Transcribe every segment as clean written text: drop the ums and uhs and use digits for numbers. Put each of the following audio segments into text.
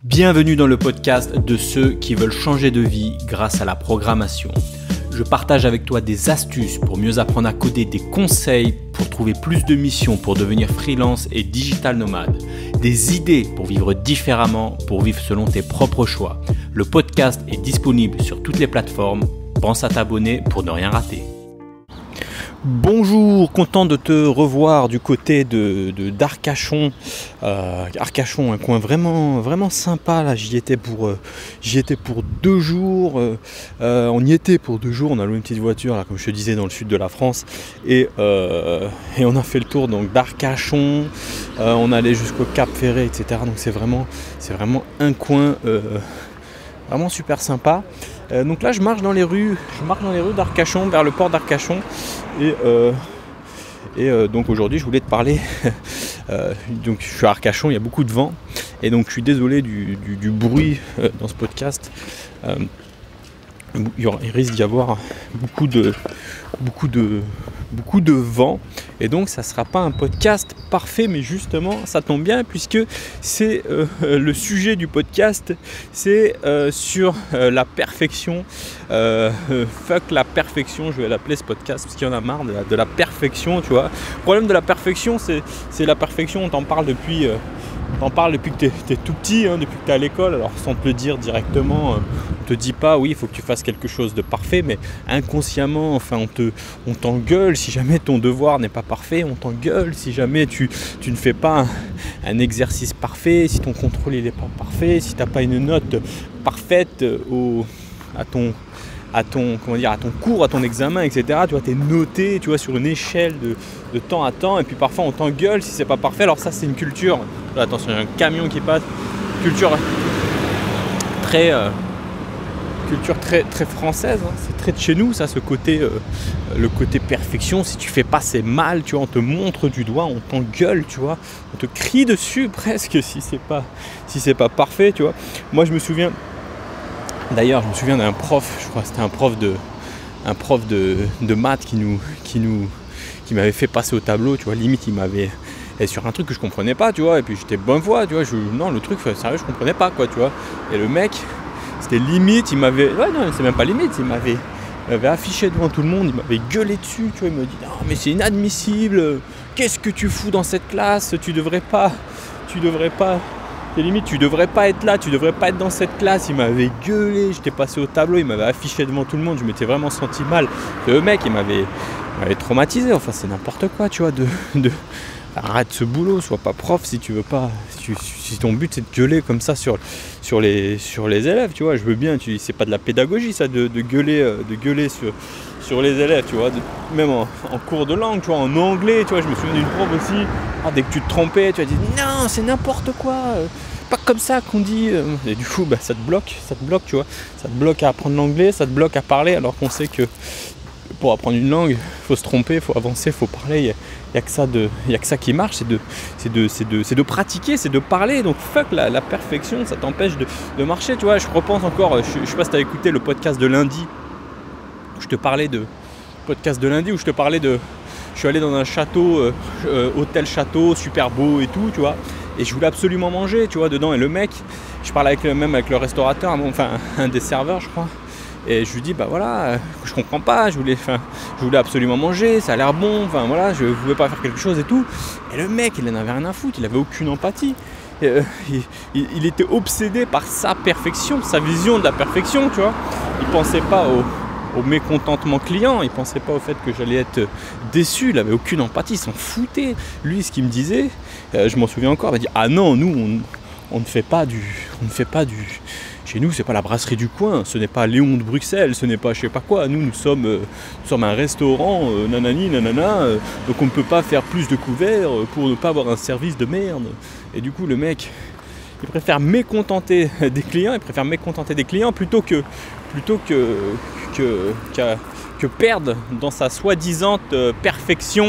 Bienvenue dans le podcast de ceux qui veulent changer de vie grâce à la programmation. Je partage avec toi des astuces pour mieux apprendre à coder, des conseils pour trouver plus de missions pour devenir freelance et digital nomade, des idées pour vivre différemment, pour vivre selon tes propres choix. Le podcast est disponible sur toutes les plateformes. Pense à t'abonner pour ne rien rater. Bonjour, content de te revoir du côté d'Arcachon. Arcachon, un coin vraiment sympa. Là, j'y étais pour 2 jours. On y était pour 2 jours. On a loué une petite voiture, là, comme je te disais, dans le sud de la France, et on a fait le tour donc d'Arcachon. On allait jusqu'au Cap Ferret, etc. Donc c'est vraiment un coin vraiment super sympa. Donc là, je marche dans les rues d'Arcachon, vers le port d'Arcachon. Et donc aujourd'hui, je voulais te parler. Donc je suis à Arcachon, il y a beaucoup de vent. Et donc je suis désolé du bruit dans ce podcast. Il risque d'y avoir beaucoup de vent, et donc ça ne sera pas un podcast parfait, mais justement ça tombe bien puisque c'est le sujet du podcast, c'est sur la perfection. Fuck la perfection, je vais l'appeler ce podcast parce qu'il y en a marre de la perfection, tu vois. Le problème de la perfection, c'est la perfection, on t'en parle depuis que tu es tout petit, depuis que tu es à l'école. Alors sans te le dire directement, on ne te dit pas oui, il faut que tu fasses quelque chose de parfait, mais inconsciemment, enfin, on t'engueule si jamais ton devoir n'est pas parfait, on t'engueule si jamais tu ne fais pas un exercice parfait, si ton contrôle n'est pas parfait, si tu n'as pas une note parfaite à ton cours, à ton examen, etc. Tu vois, tu es noté, tu vois, sur une échelle de temps à temps, et puis parfois on t'engueule si c'est pas parfait. Alors ça, c'est une culture, là, attention, il y a un camion qui passe, culture très française, hein. C'est très de chez nous, ça, ce côté, le côté perfection. Si tu fais pas, c'est mal, tu vois, on te montre du doigt, on t'engueule, tu vois, on te crie dessus presque si c'est pas parfait, tu vois. Moi, je me souviens d'un prof, je crois que c'était un prof de maths qui m'avait fait passer au tableau, tu vois, limite il m'avait, et sur un truc que je comprenais pas, tu vois, et puis j'étais bonne foi, tu vois, le truc, sérieux, je comprenais pas, quoi, tu vois, et le mec, c'était limite, il m'avait, c'est même pas limite, il m'avait affiché devant tout le monde, il m'avait gueulé dessus, tu vois, il me dit, non mais c'est inadmissible, qu'est-ce que tu fous dans cette classe, tu devrais pas, et limite, tu devrais pas être là, tu devrais pas être dans cette classe. Il m'avait gueulé, j'étais passé au tableau, il m'avait affiché devant tout le monde, je m'étais vraiment senti mal. Le mec, il m'avait traumatisé, enfin c'est n'importe quoi, tu vois, arrête ce boulot, sois pas prof si tu veux pas, si ton but c'est de gueuler comme ça sur les élèves, tu vois, je veux bien, c'est pas de la pédagogie ça, de gueuler sur les élèves, tu vois, même en cours de langue, tu vois, en anglais, tu vois, je me souviens d'une prof aussi, dès que tu te trompais, tu as dit non, c'est n'importe quoi, pas comme ça qu'on dit, et du coup, ça te bloque, tu vois, ça te bloque à apprendre l'anglais, ça te bloque à parler, alors qu'on sait que pour apprendre une langue, il faut se tromper, il faut avancer, il faut parler, il n'y a que ça qui marche, c'est de pratiquer, c'est de parler, donc fuck la perfection, ça t'empêche de marcher, tu vois. Je repense encore, je sais pas si tu as écouté le podcast de lundi, où je te parlais je suis allé dans un château, hôtel château, super beau et tout, tu vois, et je voulais absolument manger, tu vois, dedans, et le mec, je parlais avec le restaurateur, enfin un des serveurs, je crois. Et je lui dis, voilà, je comprends pas, je voulais absolument manger, ça a l'air bon, enfin voilà, je voulais pas faire quelque chose et tout. Et le mec, il en avait rien à foutre, il avait aucune empathie. Il était obsédé par sa perfection, sa vision de la perfection, tu vois. Il pensait pas au mécontentement client, il pensait pas au fait que j'allais être déçu, il avait aucune empathie, il s'en foutait. Lui, ce qu'il me disait, je m'en souviens encore, il m'a dit, ah non, nous, on ne fait pas du... Chez nous, c'est pas la brasserie du coin, ce n'est pas Léon de Bruxelles, ce n'est pas je sais pas quoi. Nous sommes un restaurant, nanani, nanana, donc on ne peut pas faire plus de couverts pour ne pas avoir un service de merde. Et du coup, le mec, il préfère mécontenter des clients, plutôt que perdre dans sa soi-disant perfection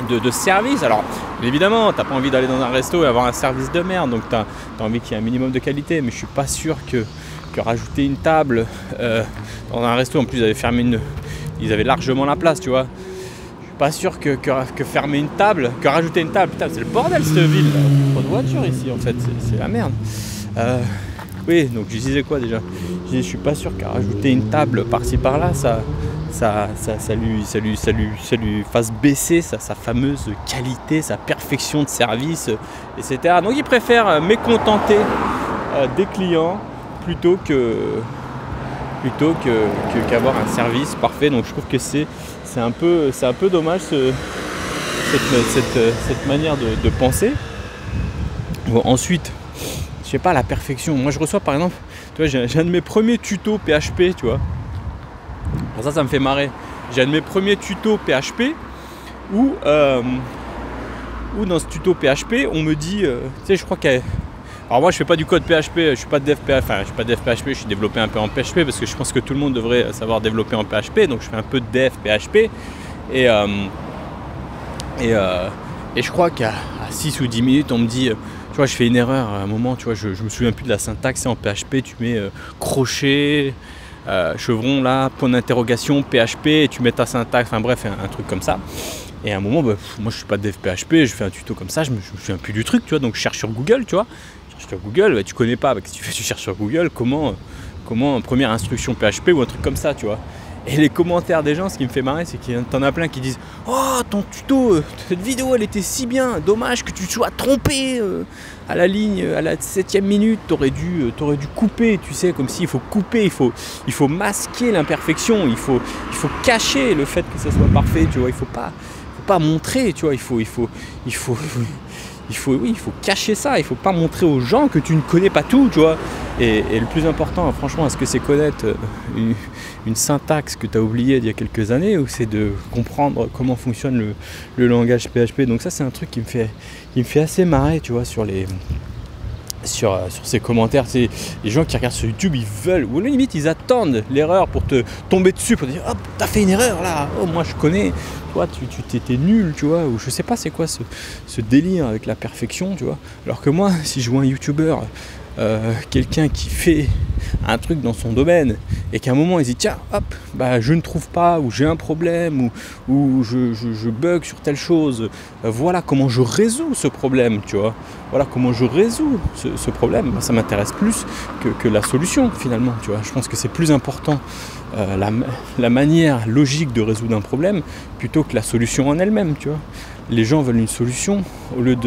de service. Alors évidemment, t'as pas envie d'aller dans un resto et avoir un service de merde, donc t'as envie qu'il y ait un minimum de qualité, mais je suis pas sûr que rajouter une table dans un resto, en plus ils avaient largement la place, tu vois. pas sûr que fermer une table, que rajouter une table, putain c'est le bordel cette ville là. Trop de voitures ici en fait, c'est la merde. Oui, donc je disais quoi déjà? Je suis pas sûr qu'à rajouter une table par-ci par-là, ça lui fasse baisser sa fameuse qualité, sa perfection de service, etc. Donc il préfère mécontenter des clients plutôt qu'avoir un service parfait. Donc je trouve que c'est un peu dommage cette manière de penser. Bon, ensuite, je sais pas, la perfection. Moi je reçois par exemple, tu vois, j'ai un de mes premiers tutos PHP, tu vois. Alors ça me fait marrer. J'ai un de mes premiers tutos PHP où dans ce tuto PHP, on me dit, tu sais, je crois qu'il alors moi je fais pas du code PHP, je suis pas dev PHP, enfin je suis pas dev PHP, je suis développé un peu en PHP parce que je pense que tout le monde devrait savoir développer en PHP, donc je fais un peu de dev PHP et je crois qu'à 6 ou 10 minutes on me dit, tu vois, je fais une erreur à un moment, tu vois, je me souviens plus de la syntaxe, c'est en PHP, tu mets crochet, chevron là, point d'interrogation, PHP, et tu mets ta syntaxe, enfin bref, un truc comme ça. Et à un moment, moi je suis pas dev PHP, je fais un tuto comme ça, je me souviens plus du truc, tu vois, donc je cherche sur Google, tu vois. Sur Google, tu connais pas, qu'est-ce que tu fais? Tu cherches sur Google comment première instruction PHP ou un truc comme ça, tu vois. Et les commentaires des gens, ce qui me fait marrer, c'est qu'il y en a plein qui disent « Oh, ton tuto, cette vidéo, elle était si bien, dommage que tu sois trompé à la ligne, à la 7e minute, t'aurais dû couper, tu sais, comme s'il faut couper, il faut masquer l'imperfection, il faut cacher le fait que ça soit parfait, tu vois, il faut pas montrer, tu vois, il faut cacher ça, il faut pas montrer aux gens que tu ne connais pas tout, tu vois. Et le plus important, franchement, est-ce que c'est connaître une syntaxe que tu as oubliée d'il y a quelques années, ou c'est de comprendre comment fonctionne le langage PHP? Donc ça, c'est un truc qui me fait assez marrer, tu vois, sur ces commentaires. C'est les gens qui regardent sur YouTube, ils veulent, ou à la limite ils attendent l'erreur pour te tomber dessus, pour te dire hop, t'as fait une erreur là, oh moi je connais, toi tu t'étais nul, tu vois, ou je sais pas c'est quoi ce délire avec la perfection, tu vois. Alors que moi, si je vois un YouTuber, quelqu'un qui fait un truc dans son domaine et qu'à un moment il dit tiens hop, bah je ne trouve pas, ou j'ai un problème, ou je bug sur telle chose, voilà comment je résous ce problème, tu vois, voilà comment je résous ce problème, bah, ça m'intéresse plus que la solution finalement, tu vois. Je pense que c'est plus important la manière logique de résoudre un problème plutôt que la solution en elle-même, tu vois. Les gens veulent une solution au lieu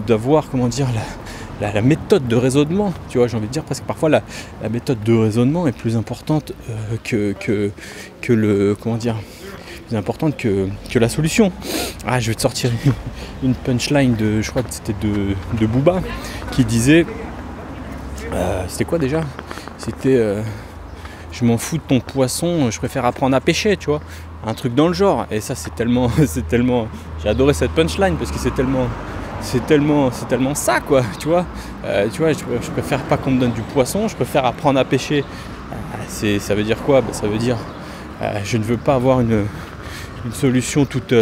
d'avoir, comment dire, la méthode de raisonnement, tu vois, j'ai envie de dire, parce que parfois la méthode de raisonnement est plus importante que le, comment dire, plus importante que la solution. Ah, je vais te sortir une punchline je crois que c'était de Booba, qui disait, c'était quoi déjà? C'était je m'en fous de ton poisson, je préfère apprendre à pêcher, tu vois, un truc dans le genre. Et ça c'est tellement, j'ai adoré cette punchline parce que c'est tellement ça, quoi, tu vois. Je préfère pas qu'on me donne du poisson, je préfère apprendre à pêcher. Ça veut dire quoi? Ça veut dire je ne veux pas avoir une solution toute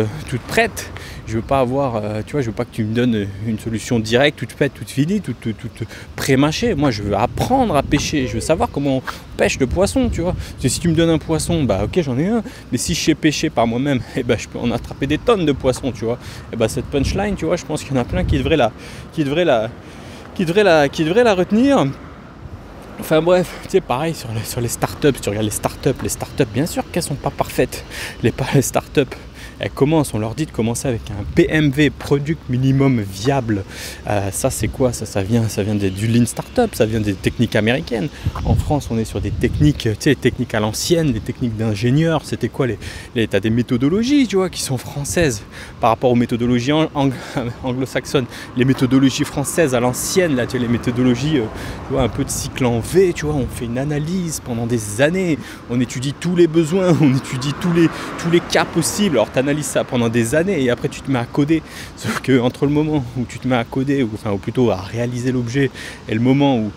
prête. Je veux pas avoir, tu vois, je veux pas que tu me donnes une solution directe, toute faite, toute finie, toute pré-mâchée. Moi, je veux apprendre à pêcher. Je veux savoir comment on pêche le poisson, tu vois. Parce que si tu me donnes un poisson, bah ok, j'en ai un. Mais si je sais pêcher par moi-même, eh ben, je peux en attraper des tonnes de poissons, tu vois. Et bah cette punchline, tu vois, je pense qu'il y en a plein qui devraient la retenir. Enfin bref, tu sais, pareil sur les startups, si tu regardes les startups, bien sûr qu'elles sont pas parfaites. Les startups, elles commencent, on leur dit de commencer avec un PMV, Product Minimum Viable. Ça c'est quoi? Ça vient du Lean Startup, ça vient des techniques américaines. En France, on est sur des techniques, tu sais, techniques à l'ancienne, des techniques d'ingénieurs. C'était quoi t'as des méthodologies, tu vois, qui sont françaises par rapport aux méthodologies anglo-saxonnes. Les méthodologies françaises à l'ancienne, là, tu vois, les méthodologies, tu vois, un peu de cycle en V, tu vois, on fait une analyse pendant des années, on étudie tous les besoins, on étudie tous les cas possibles. Alors t'analyses ça pendant des années et après tu te mets à coder. Sauf que entre le moment où tu te mets à coder, ou plutôt à réaliser l'objet, et le moment où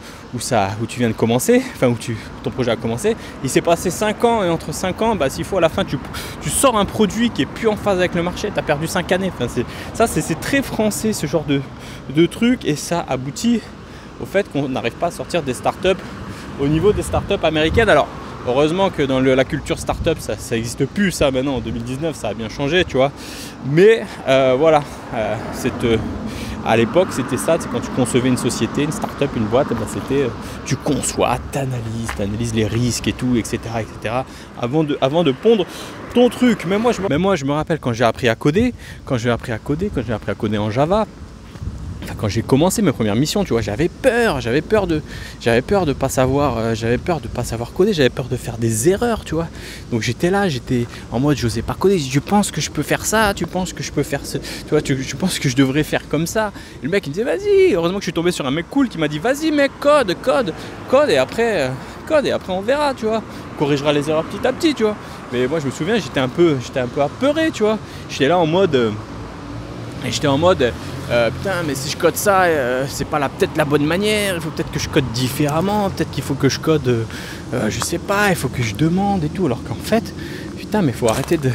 tu viens de commencer, où ton projet a commencé, il s'est passé 5 ans, et entre 5 ans, bah, s'il faut à la fin tu sors un produit qui est plus en phase avec le marché, tu as perdu 5 années. C'est très français ce genre de truc, et ça aboutit au fait qu'on n'arrive pas à sortir des startups au niveau des startups américaines. Alors Heureusement que dans la culture startup, ça n'existe plus ça maintenant, en 2019, ça a bien changé, tu vois. Mais voilà, à l'époque, c'était ça, c'est quand tu concevais une société, une start-up, une boîte, c'était tu conçois, t'analyses les risques et tout, etc. avant de pondre ton truc. Mais moi, je me rappelle quand j'ai appris à coder, quand j'ai appris à coder en Java. Enfin, quand j'ai commencé mes premières missions, tu vois, j'avais peur de pas savoir coder, j'avais peur de faire des erreurs, tu vois. Donc j'étais en mode, j'osais pas coder. Je pense que je peux faire ça, tu penses que je peux faire ce, tu vois, tu penses que je devrais faire comme ça. Et le mec il me disait vas-y. Heureusement que je suis tombé sur un mec cool qui m'a dit vas-y mec, code et après on verra, tu vois. On corrigera les erreurs petit à petit, tu vois. Mais moi je me souviens, j'étais un peu apeuré, tu vois. J'étais là en mode putain, mais si je code ça, c'est pas peut-être la bonne manière, il faut peut-être que je code différemment, peut-être qu'il faut que je code, je sais pas, il faut que je demande et tout, alors qu'en fait, putain, mais il faut arrêter de...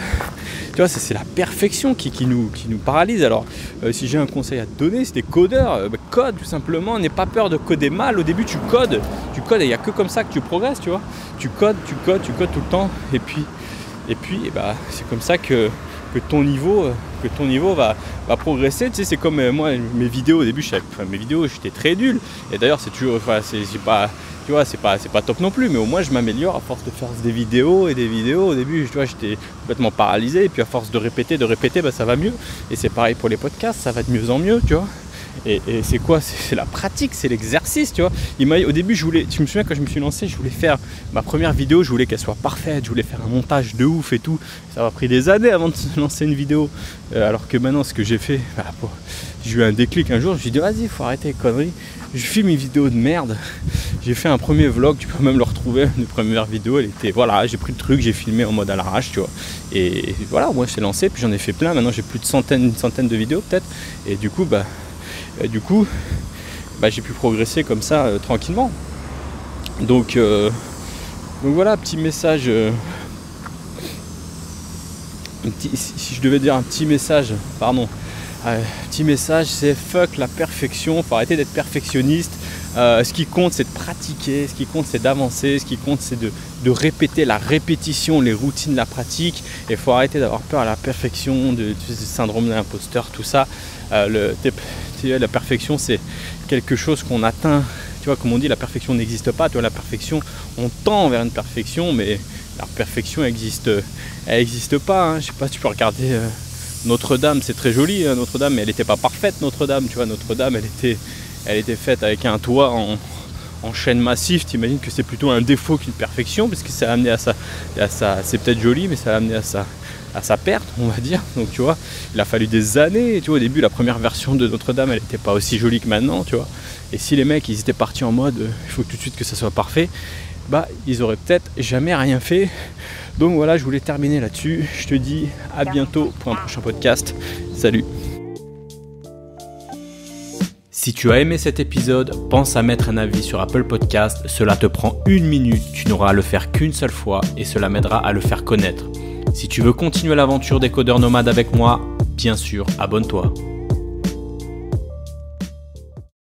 Tu vois, c'est la perfection qui nous paralyse. Alors, si j'ai un conseil à te donner, si t'es codeur, code tout simplement, n'aie pas peur de coder mal. Au début, tu codes et il n'y a que comme ça que tu progresses, tu vois. Tu codes tout le temps, et puis c'est comme ça que ton niveau va progresser. Tu sais, c'est comme moi, mes vidéos au début, j'étais très nul. Et d'ailleurs, c'est toujours, c'est pas top non plus, mais au moins je m'améliore à force de faire des vidéos. Au début, tu vois, j'étais complètement paralysé, et puis à force de répéter, ça va mieux. Et c'est pareil pour les podcasts, ça va de mieux en mieux, tu vois. Et c'est quoi? C'est la pratique, c'est l'exercice, tu vois. Au début, je me souviens quand je me suis lancé, je voulais faire ma première vidéo, je voulais qu'elle soit parfaite, je voulais faire un montage de ouf et tout. Ça m'a pris des années avant de se lancer une vidéo. Alors que maintenant, ce que j'ai fait, j'ai eu un déclic un jour, je me suis dit vas-y, faut arrêter les conneries. Je filme une vidéo de merde. J'ai fait un premier vlog, tu peux même le retrouver, une première vidéo, j'ai pris le truc, j'ai filmé en mode à l'arrache, tu vois. Et voilà, moi je suis lancé, puis j'en ai fait plein, maintenant j'ai plus de une centaine de vidéos peut-être. Et du coup, j'ai pu progresser comme ça tranquillement. Donc voilà, petit message. Si je devais dire un petit message, petit message, c'est fuck la perfection, faut arrêter d'être perfectionniste. Ce qui compte, c'est de pratiquer, ce qui compte, c'est d'avancer, ce qui compte, c'est de répéter, la répétition, les routines, la pratique. Et il faut arrêter d'avoir peur à la perfection, du syndrome de l'imposteur, tout ça. La perfection, c'est quelque chose qu'on atteint. Tu vois, comme on dit, la perfection n'existe pas. Tu vois, la perfection, on tend vers une perfection, mais la perfection existe pas. Hein. Je sais pas si tu peux regarder Notre-Dame, c'est très joli. Hein, Notre-Dame, mais elle n'était pas parfaite. Notre-Dame, tu vois, Notre-Dame, elle était faite avec un toit en chêne massif. T'imagines que c'est plutôt un défaut qu'une perfection, parce que ça a amené à ça. C'est peut-être joli, mais ça a amené à sa perte, on va dire. Donc tu vois, il a fallu des années. Tu vois, au début, la première version de Notre-Dame, elle n'était pas aussi jolie que maintenant, tu vois. Et si les mecs, ils étaient partis en mode, il faut tout de suite que ça soit parfait, ils auraient peut-être jamais rien fait. Donc voilà, je voulais terminer là-dessus. Je te dis à bientôt pour un prochain podcast. Salut. Si tu as aimé cet épisode, pense à mettre un avis sur Apple Podcast. Cela te prend 1 minute, tu n'auras à le faire qu'une seule fois et cela m'aidera à le faire connaître. Si tu veux continuer l'aventure des codeurs nomades avec moi, bien sûr, abonne-toi.